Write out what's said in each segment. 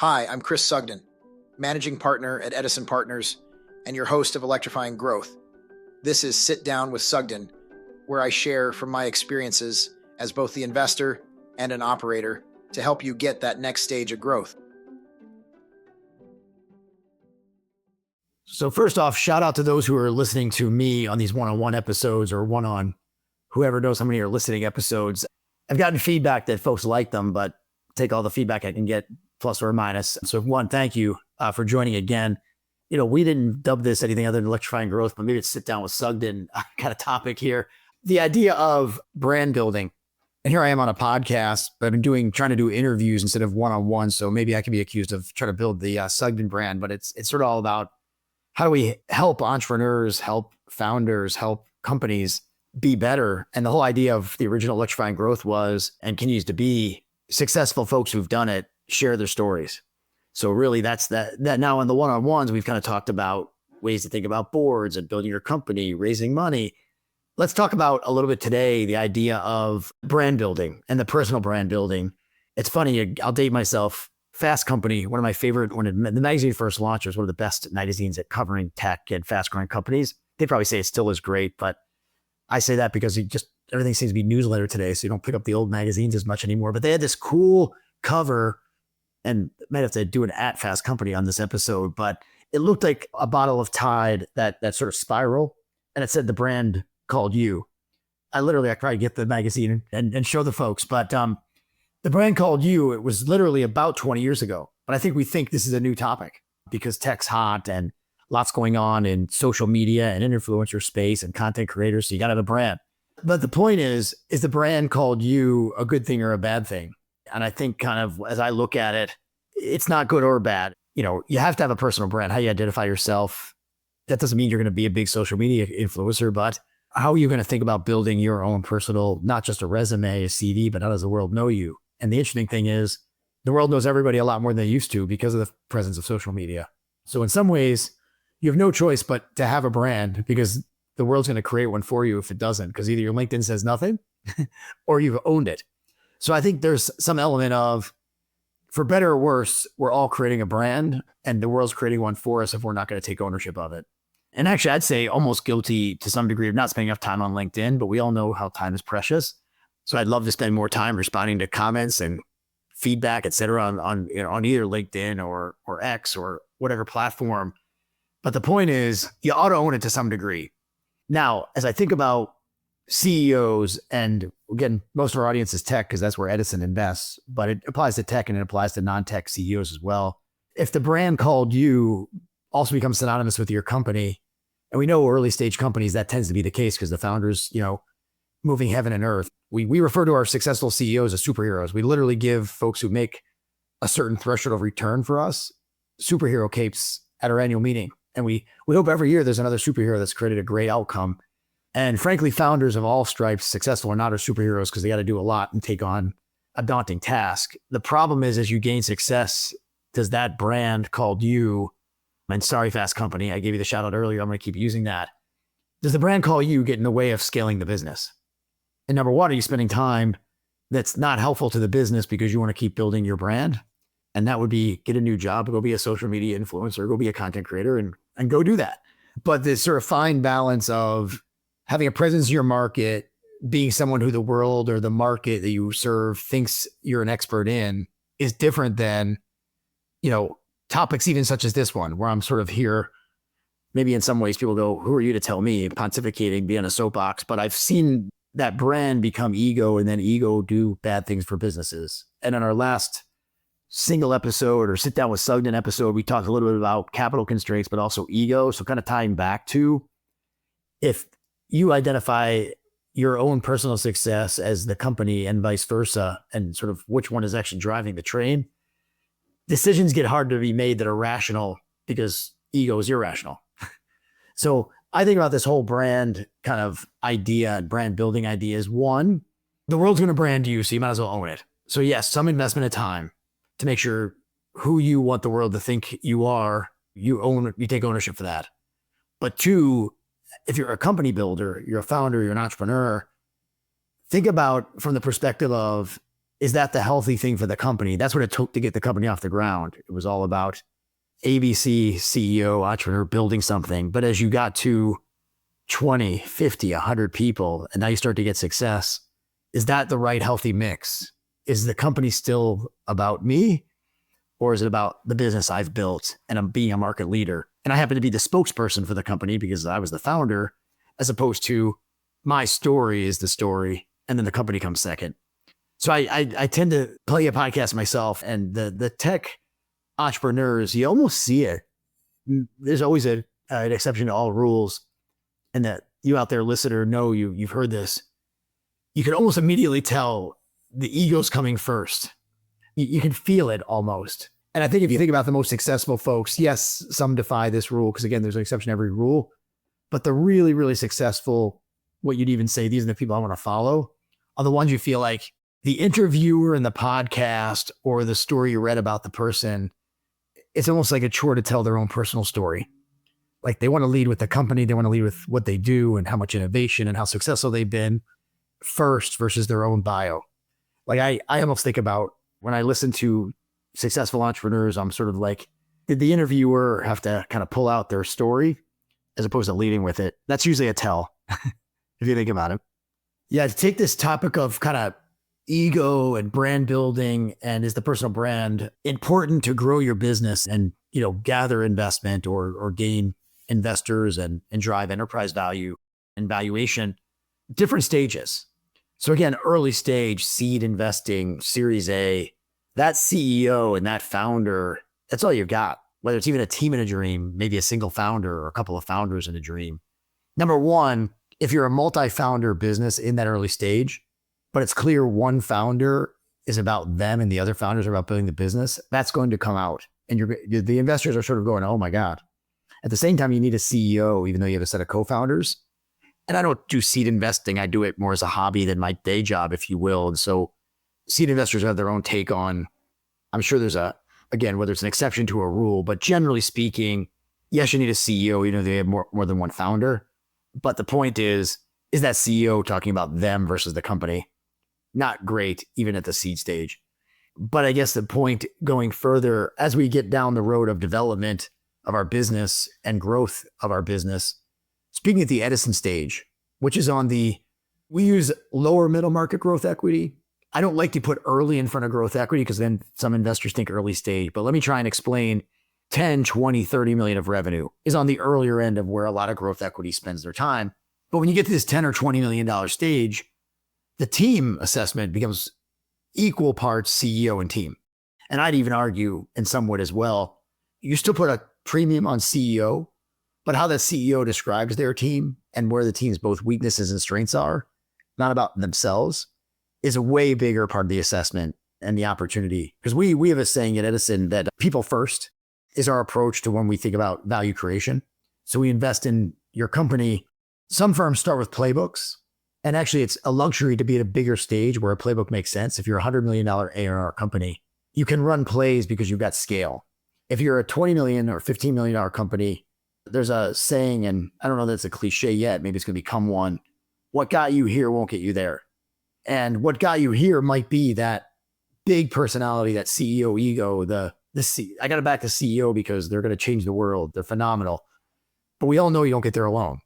Hi, I'm Chris Sugden, Managing Partner at Edison Partners and your host of Electrifying Growth. This is Sit Down with Sugden, where I share from my experiences as both the investor and an operator to help you get that next stage of growth. So first off, shout out to those who are listening to me on these one-on-one episodes or one-on whoever knows how many are listening episodes. I've gotten feedback that folks like them, but take all the feedback I can get, plus or minus. So one, thank you for joining again. You know, we didn't dub this anything other than electrifying growth, but maybe it's Sit Down with Sugden kind of topic here. The idea of brand building. And here I am on a podcast, but I've been trying to do interviews instead of one-on-one. So maybe I can be accused of trying to build the Sugden brand, but it's sort of all about how do we help entrepreneurs, help founders, help companies be better? And the whole idea of the original Electrifying Growth was, and continues to be, successful folks who've done it share their stories. So really that's that now in the one-on-ones, we've kind of talked about ways to think about boards and building your company, raising money. Let's talk about a little bit today, the idea of brand building and the personal brand building. It's funny, I'll date myself. Fast Company, one of my favorite, when the magazine first launched, it was one of the best magazines at covering tech and fast growing companies. They'd probably say it still is great, but I say that because everything seems to be newsletter today. So you don't pick up the old magazines as much anymore, but they had this cool cover, and I might have to do an at Fast Company on this episode, but it looked like a bottle of Tide, that sort of spiral. And it said the brand called you. I probably get the magazine and show the folks, but, the brand called you, it was literally about 20 years ago. But I think we think this is a new topic because tech's hot and lots going on in social media and influencer space and content creators. So you got to have a brand. But the point is the brand called you a good thing or a bad thing? And I think kind of as I look at it, it's not good or bad. You know, you have to have a personal brand, how you identify yourself. That doesn't mean you're going to be a big social media influencer, but how are you going to think about building your own personal, not just a resume, a CV, but how does the world know you? And the interesting thing is the world knows everybody a lot more than they used to because of the presence of social media. So in some ways, you have no choice but to have a brand because the world's going to create one for you if it doesn't, because either your LinkedIn says nothing or you've owned it. So I think there's some element of, for better or worse, we're all creating a brand and the world's creating one for us if we're not going to take ownership of it. And actually, I'd say almost guilty to some degree of not spending enough time on LinkedIn, but we all know how time is precious. So I'd love to spend more time responding to comments and feedback, et cetera, on either LinkedIn or X or whatever platform. But the point is, you ought to own it to some degree. Now, as I think about CEOs, and again, most of our audience is tech because that's where Edison invests, but it applies to tech and it applies to non-tech CEOs as well. If the brand called you also becomes synonymous with your company, and we know early stage companies, that tends to be the case because the founders, moving heaven and earth. We refer to our successful CEOs as superheroes. We literally give folks who make a certain threshold of return for us superhero capes at our annual meeting. And we hope every year there's another superhero that's created a great outcome. And frankly, founders of all stripes, successful or not, are superheroes because they got to do a lot and take on a daunting task. The problem is, as you gain success, does that brand called you, and sorry, Fast Company, I gave you the shout out earlier, I'm going to keep using that. Does the brand call you get in the way of scaling the business? And number one, are you spending time that's not helpful to the business because you want to keep building your brand? And that would be get a new job, go be a social media influencer, go be a content creator and go do that. But this sort of fine balance of having a presence in your market, being someone who the world or the market that you serve thinks you're an expert in is different than, topics even such as this one, where I'm sort of here. Maybe in some ways people go, who are you to tell me, pontificating, be on a soapbox? But I've seen that brand become ego and then ego do bad things for businesses. And in our last single episode or Sit Down with Sugden episode, we talked a little bit about capital constraints, but also ego. So kind of tying back to, if you identify your own personal success as the company and vice versa, and sort of which one is actually driving the train, decisions get hard to be made that are rational because ego is irrational. So I think about this whole brand kind of idea and brand building idea is, one, the world's going to brand you, so you might as well own it. So yes, some investment of time to make sure who you want the world to think you are, you take ownership for that. But two, if you're a company builder, you're a founder, you're an entrepreneur, think about from the perspective of, is that the healthy thing for the company? That's what it took to get the company off the ground. It was all about ABC, CEO, entrepreneur, building something. But as you got to 20, 50, 100 people, and now you start to get success, is that the right healthy mix? Is the company still about me? Or is it about the business I've built and I'm being a market leader? And I happen to be the spokesperson for the company because I was the founder, as opposed to my story is the story and then the company comes second. So I tend to play a podcast myself, and the tech entrepreneurs, you almost see it. There's always an exception to all rules. And that you out there, listener, know you've heard this. You can almost immediately tell the ego's coming first. You can feel it almost. And I think if you think about the most successful folks, yes, some defy this rule because, again, there's an exception to every rule. But the really, really successful, what you'd even say, these are the people I want to follow, are the ones you feel like the interviewer in the podcast or the story you read about the person, it's almost like a chore to tell their own personal story. Like they want to lead with the company. They want to lead with what they do and how much innovation and how successful they've been first versus their own bio. Like I almost think about when I listen to successful entrepreneurs, I'm sort of like, did the interviewer have to kind of pull out their story as opposed to leading with it? That's usually a tell if you think about it. Yeah, to take this topic of kind of ego and brand building, and is the personal brand important to grow your business and, gather investment or gain investors and drive enterprise value and valuation, different stages. So again, early stage, seed investing, Series A, that CEO and that founder, that's all you've got. Whether it's even a team in a dream, maybe a single founder or a couple of founders in a dream. Number one, if you're a multi-founder business in that early stage, but it's clear one founder is about them and the other founders are about building the business, that's going to come out. And the investors are sort of going, oh my God. At the same time, you need a CEO, even though you have a set of co-founders. And I don't do seed investing. I do it more as a hobby than my day job, if you will. And so seed investors have their own take on, I'm sure there's again, whether it's an exception to a rule, but generally speaking, yes, you need a CEO, they have more than one founder. But the point is that CEO talking about them versus the company? Not great, even at the seed stage. But I guess the point going further, as we get down the road of development of our business and growth of our business, speaking at the Edison stage, which is we use lower middle market growth equity. I don't like to put early in front of growth equity because then some investors think early stage, but let me try and explain 10, 20, 30 million of revenue is on the earlier end of where a lot of growth equity spends their time. But when you get to this 10 or $20 million stage, the team assessment becomes equal parts CEO and team. And I'd even argue, and some would as well, you still put a premium on CEO, but how that CEO describes their team and where the team's both weaknesses and strengths are, not about themselves, is a way bigger part of the assessment and the opportunity. Because we have a saying at Edison that people first is our approach to when we think about value creation. So we invest in your company. Some firms start with playbooks. And actually, it's a luxury to be at a bigger stage where a playbook makes sense. If you're a $100 million ARR company, you can run plays because you've got scale. If you're a $20 million or $15 million company, there's a saying, and I don't know that it's a cliche yet, maybe it's going to become one, what got you here won't get you there. And what got you here might be that big personality, that CEO ego, I got to back the CEO because they're going to change the world. They're phenomenal. But we all know you don't get there alone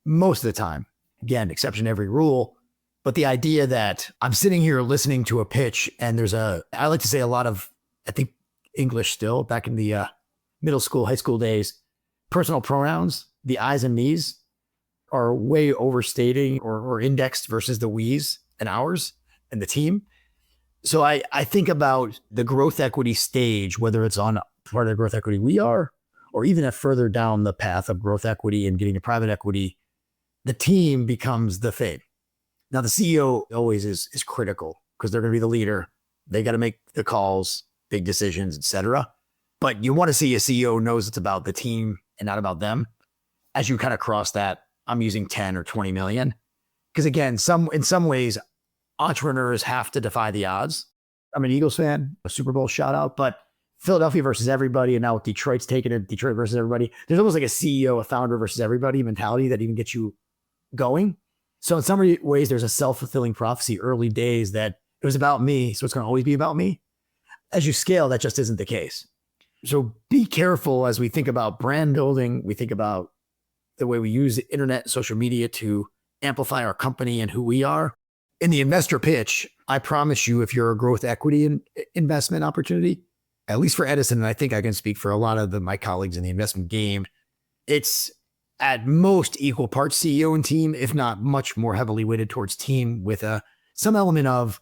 most of the time. Again, exception to every rule. But the idea that I'm sitting here listening to a pitch and I like to say a lot of, I think, English still, back in the middle school, high school days, personal pronouns, the I's and me's are way overstating or indexed versus the we's and ours and the team. So I think about the growth equity stage, whether it's on part of the growth equity we are, or even further down the path of growth equity and getting to private equity, the team becomes the thing. Now, the CEO always is critical because they're going to be the leader. They got to make the calls, big decisions, etc. But you want to see a CEO knows it's about the team and not about them. As you kind of cross that, I'm using 10 or 20 million. Because again, in some ways, entrepreneurs have to defy the odds. I'm an Eagles fan, a Super Bowl shout out, but Philadelphia versus everybody, and now with Detroit's taking it, Detroit versus everybody, there's almost like a CEO, a founder versus everybody mentality that even gets you going. So in some ways, there's a self-fulfilling prophecy early days that it was about me, so it's going to always be about me. As you scale, that just isn't the case. So be careful as we think about brand building. We think about the way we use the internet, social media to amplify our company and who we are. In the investor pitch, I promise you, if you're a growth equity investment opportunity, at least for Edison, and I think I can speak for a lot of my colleagues in the investment game, it's at most equal parts CEO and team, if not much more heavily weighted towards team with some element of,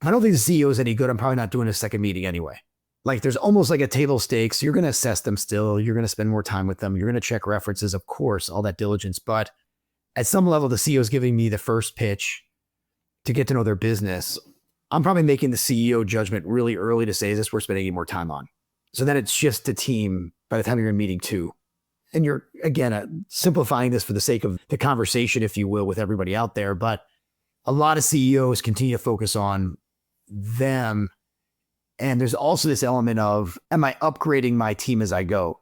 I don't think the CEO is any good. I'm probably not doing a second meeting anyway. Like there's almost like a table stakes. You're going to assess them still. You're going to spend more time with them. You're going to check references, of course, all that diligence. But at some level, the CEO is giving me the first pitch to get to know their business. I'm probably making the CEO judgment really early to say, is this worth spending any more time on? So then it shifts to team by the time you're in meeting two. And you're, again, simplifying this for the sake of the conversation, if you will, with everybody out there. But a lot of CEOs continue to focus on them. And there's also this element of, am I upgrading my team as I go?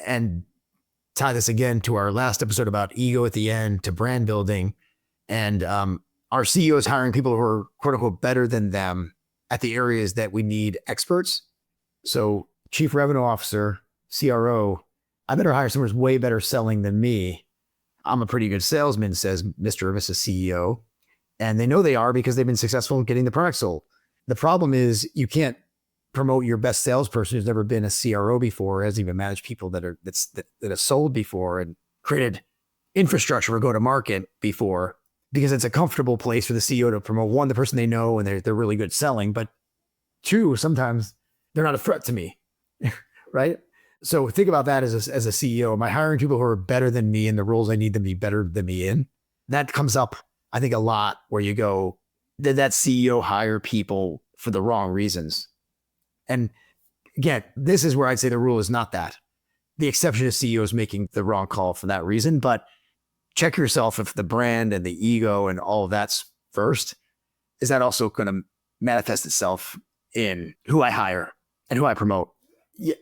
And tie this again to our last episode about ego at the end, to brand building. And our CEOs hiring people who are quote unquote better than them at the areas that we need experts. So chief revenue officer, CRO, I better hire someone who's way better selling than me. I'm a pretty good salesman, says Mr. or Mrs. CEO. And they know they are because they've been successful in getting the product sold. The problem is you can't promote your best salesperson who's never been a CRO before, hasn't even managed people that have sold before and created infrastructure or go to market before, because it's a comfortable place for the CEO to promote, one, the person they know and they're really good selling, but two, sometimes they're not a threat to me, right? So think about that as a CEO. Am I hiring people who are better than me in the roles I need them to be better than me in? That comes up, I think, a lot where you go, did that CEO hire people for the wrong reasons? And again, this is where I'd say the rule is not that. The exception is CEOs making the wrong call for that reason, but check yourself if the brand and the ego and all of that's first. Is that also going to manifest itself in who I hire and who I promote? Yeah.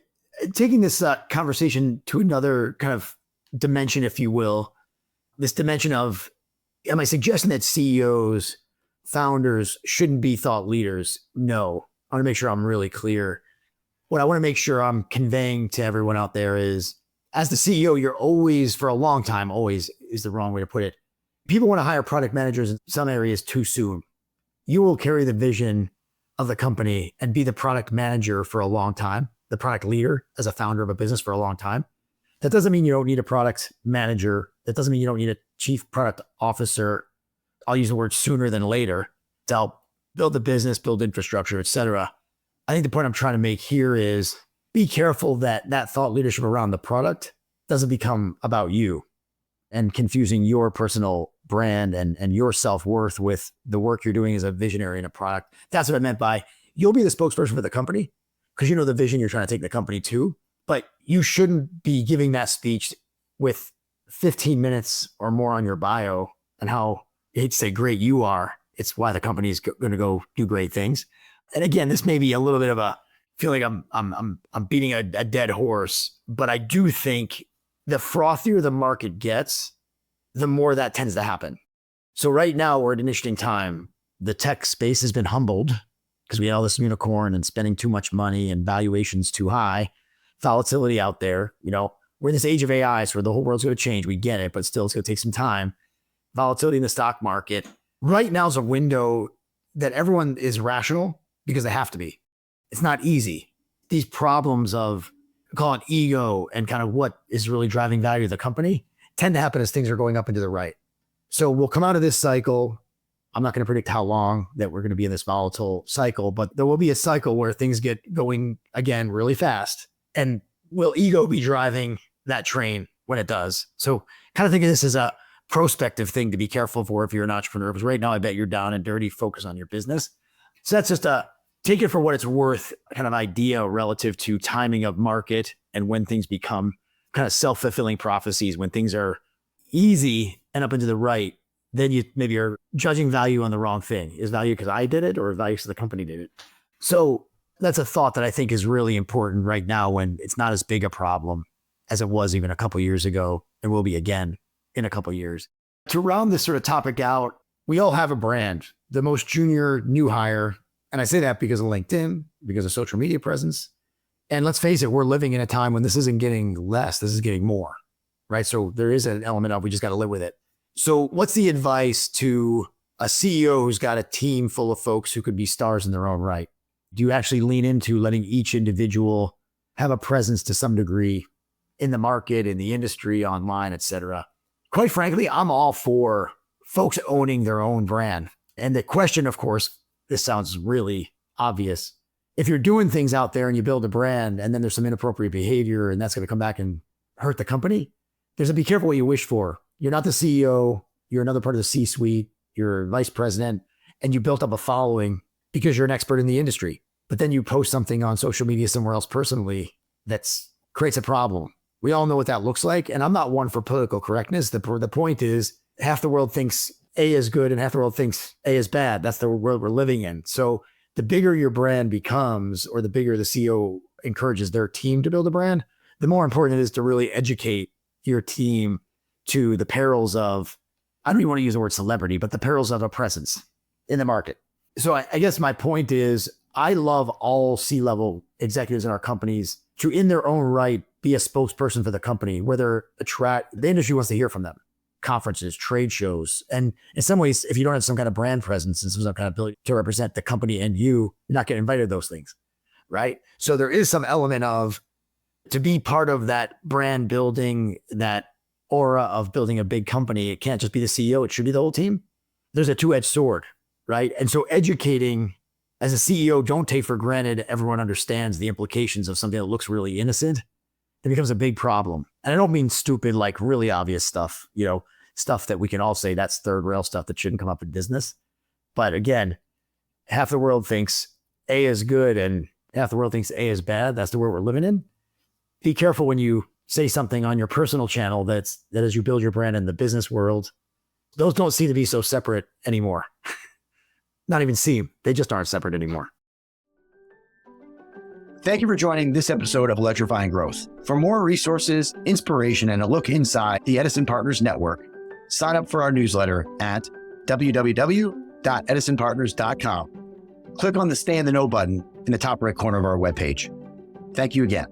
Taking this conversation to another kind of dimension, if you will, this dimension of, am I suggesting that CEOs, founders shouldn't be thought leaders? No. I want to make sure I'm really clear. What I want to make sure I'm conveying to everyone out there is, as the CEO, you're always, for a long time, always is the wrong way to put it. People want to hire product managers in some areas too soon. You will carry the vision of the company and be the product manager for a long time, the product leader as a founder of a business for a long time. That doesn't mean you don't need a product manager. That doesn't mean you don't need a chief product officer. I'll use the word sooner than later to help build the business, build infrastructure, et cetera. I think the point I'm trying to make here is be careful that that thought leadership around the product doesn't become about you and confusing your personal brand and your self-worth with the work you're doing as a visionary in a product. That's what I meant by, you'll be the spokesperson for the company because you know the vision you're trying to take the company to, but you shouldn't be giving that speech with 15 minutes or more on your bio and how, I hate to say great you are. It's why the company is going to go do great things. And again, this may be a little bit of a, feel like I'm beating a dead horse, but I do think the frothier the market gets, the more that tends to happen. So right now we're at an interesting time. The tech space has been humbled because we had all this unicorn and spending too much money and valuations too high, volatility out there. You know, we're in this age of AI, so the whole world's going to change. We get it, but still it's going to take some time. Volatility in the stock market. Right now is a window that everyone is rational because they have to be. It's not easy. These problems of, call it ego and kind of what is really driving value of the company tend to happen as things are going up and to the right. So we'll come out of this cycle. I'm not going to predict how long that we're going to be in this volatile cycle, but there will be a cycle where things get going again really fast. And will ego be driving that train when it does? So kind of think of this as a prospective thing to be careful for if you're an entrepreneur, because right now I bet you're down and dirty, focus on your business. So that's just a take it for what it's worth kind of idea relative to timing of market and when things become kind of self-fulfilling prophecies. When things are easy and up and to the right, then you maybe are judging value on the wrong thing. Is value because I did it or value because the company did it? So that's a thought that I think is really important right now when it's not as big a problem as it was even a couple of years ago and will be again in a couple of years. To round this sort of topic out, we all have a brand. The most junior new hire, and I say that because of LinkedIn, because of social media presence. And let's face it, we're living in a time when this isn't getting less, this is getting more, right? So there is an element of we just got to live with it. So what's the advice to a CEO who's got a team full of folks who could be stars in their own right? Do you actually lean into letting each individual have a presence to some degree in the market, in the industry, online, et cetera? Quite frankly, I'm all for folks owning their own brand. And the question, of course, this sounds really obvious. If you're doing things out there and you build a brand and then there's some inappropriate behavior and that's going to come back and hurt the company, there's a be careful what you wish for. You're not the CEO, you're another part of the C-suite, you're vice president, and you built up a following because you're an expert in the industry. But then you post something on social media somewhere else personally that creates a problem. We all know what that looks like. And I'm not one for political correctness. The point is half the world thinks A is good and half the world thinks A is bad. That's the world we're living in. So the bigger your brand becomes, or the bigger the CEO encourages their team to build a brand, the more important it is to really educate your team to the perils of, I don't even want to use the word celebrity, but the perils of a presence in the market. So I guess my point is, I love all C-level executives in our companies to, in their own right, be a spokesperson for the company, whether the industry wants to hear from them. Conferences, trade shows. And in some ways, if you don't have some kind of brand presence and some kind of ability to represent the company and you're not getting invited to those things, right? So there is some element of, to be part of that brand building, that aura of building a big company, it can't just be the CEO, it should be the whole team. There's a two-edged sword, right? And so educating, as a CEO, don't take for granted everyone understands the implications of something that looks really innocent. It becomes a big problem. And I don't mean stupid, like really obvious stuff, stuff that we can all say that's third rail stuff that shouldn't come up in business. But again, half the world thinks A is good and half the world thinks A is bad. That's the world we're living in. Be careful when you say something on your personal channel that as you build your brand in the business world, those don't seem to be so separate anymore. Not even seem, they just aren't separate anymore. Thank you for joining this episode of Electrifying Growth. For more resources, inspiration, and a look inside the Edison Partners network, sign up for our newsletter at www.edisonpartners.com. Click on the Stay in the Know button in the top right corner of our webpage. Thank you again.